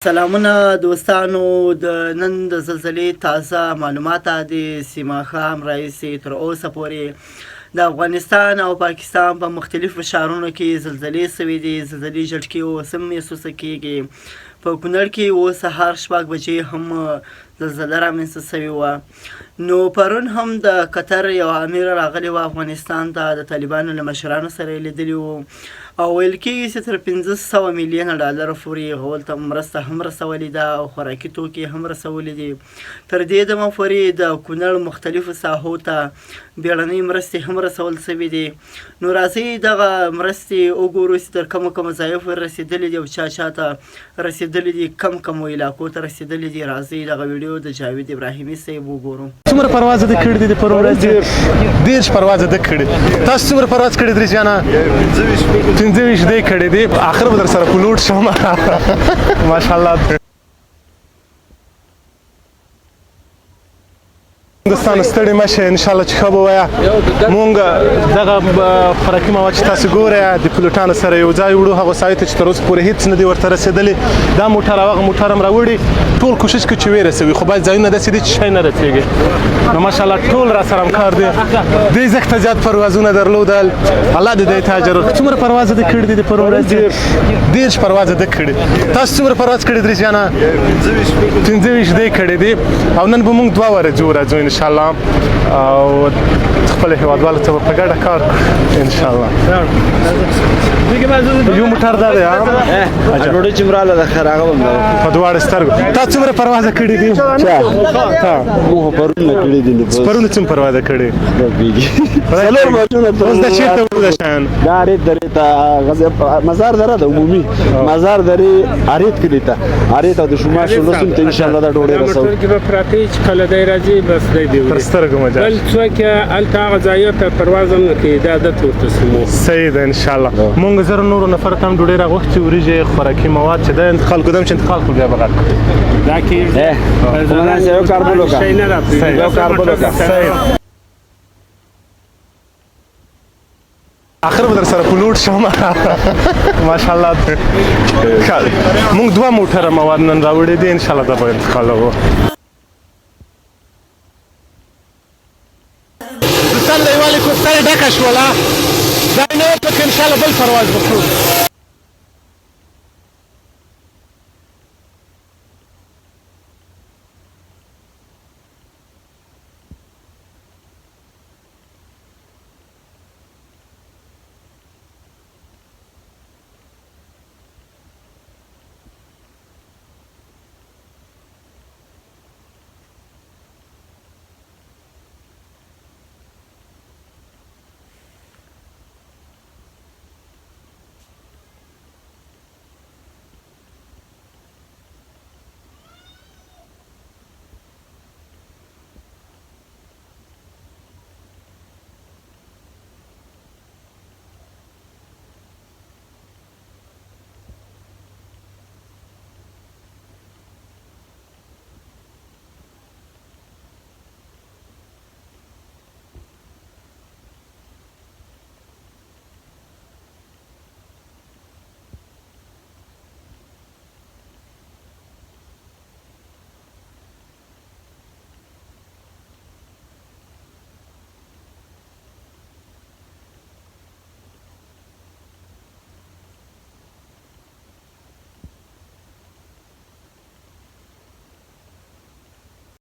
سلامونه دوستانو د نن د زلزلې تازه معلومات د سیما خام راهیسې تر اوسه پورې د افغانستان او پاکستان په مختلفو ښارونو کې زلزلې سوي دي. زلزلې جټکې اوس هم محسوسه کیږي. په کونړ کې اوس سهار 6 بجې هم زلزله رامنځته سوې وه. نو پرون هم د قطر یو امیر راغلی و افغانستان ته، د طالبانو له مشرانو سره یې لیدلي وو او ویل کېږي چې تر 500 میلیونه ډالر پورې هغوی ته مرسته هم رسولې ده او خوراکي توکي هم رسولي دي. تر دې دمه پورې د کونړ مختلفو ساحو ته بیړنۍ مرستې هم رسول سوي دي. نو راځئ دغه مرستې وګورو چې تر کومو کومو ځایو پورې رسېدلي دي او چا ته رسېدلي دي، کم علاقو ته رسېدلي دي. راځئ دغه ویډیو د جاوید ابراهیمي صاحب وګورو. څومره پرواز ده کړی دی په ورځ؟ 10 پرواز ده کړی. تاسو څومره پرواز کړی درې جانا؟ 15 دی کړی دی. اخر به در سره پلوټ شم. ماشاءالله هندوستان ستړي مه شئ، انشاءالله چې ښه به وایه. مونږ دغه خوراکي مواد چې تاسو ګورئ د پلوټانو سره یو ځای وړو، هغو ځایو ته چې تر اوسه پورې هېڅ نه دي ورته رسېدلي. دا موټر او هغه موټر هم راوړي، ټول کوشش کوي چې ویې رسوي، خو باید ځایونه داسې دي چې شی نه رسېږي. نو ماشاءالله ټول را سره همکار دي. دوی زښته زیات پروازونه درلودل، الله دې دوی ته اجر ورکړي. څومره پرواز ده کړي دي په ورځ؟ 10 پرواز ده کړي. تاسو څومره پرواز کړي درې جانه؟ 15 دی کړی دی. او نن به مونږ 2 ورځې راځو انشاءالله او خپل هیوادوالو ته به په ګډه کار کوو انشاءالله. یو موټر دا دی ډوډۍ چې مراله ده ښه راغلم په دواړو سترګو. تا څومره پروازه کړي دي؟ موږ پرون نه کړي دي. پرون څومره پروازه کړي؟ اوس دا چېرته وړو دا شیان؟ دا اریت درې ته مزار دره ده عمومي مزار درې اریت کلي ته اریت او د شمال شولسون ته انشاءالله دا ډوډۍ رسوو. موټر کې به پراته وي چې کله دی راځي بس دی دې تر سترګو مجال بل څوک هلته هغه ځایو ته پرواز هم نه کوي. دا عادت ورته سمو. صحیح ده انشاءالله. مونږ زر نورو نفر ته هم ډوډۍ راغوښتې، وریجې، خوراکي مواد چې ده انتقال کړو، چې انتقال کړو بیا به غږ دا کېږي یو کار بل وکړه. شی نه راپرېږدي. یو کار بل وکړه. صحیح. اخر به در سره پلوټ شم. ماشاءالله مونږ 2 موټره مواد نن راوړي دي، انشاءالله دا به انتقالوو. دوستان له یووالي کوفترې ډکه شوله، دا نه پکې انشاءالله بل پرواز به کړو.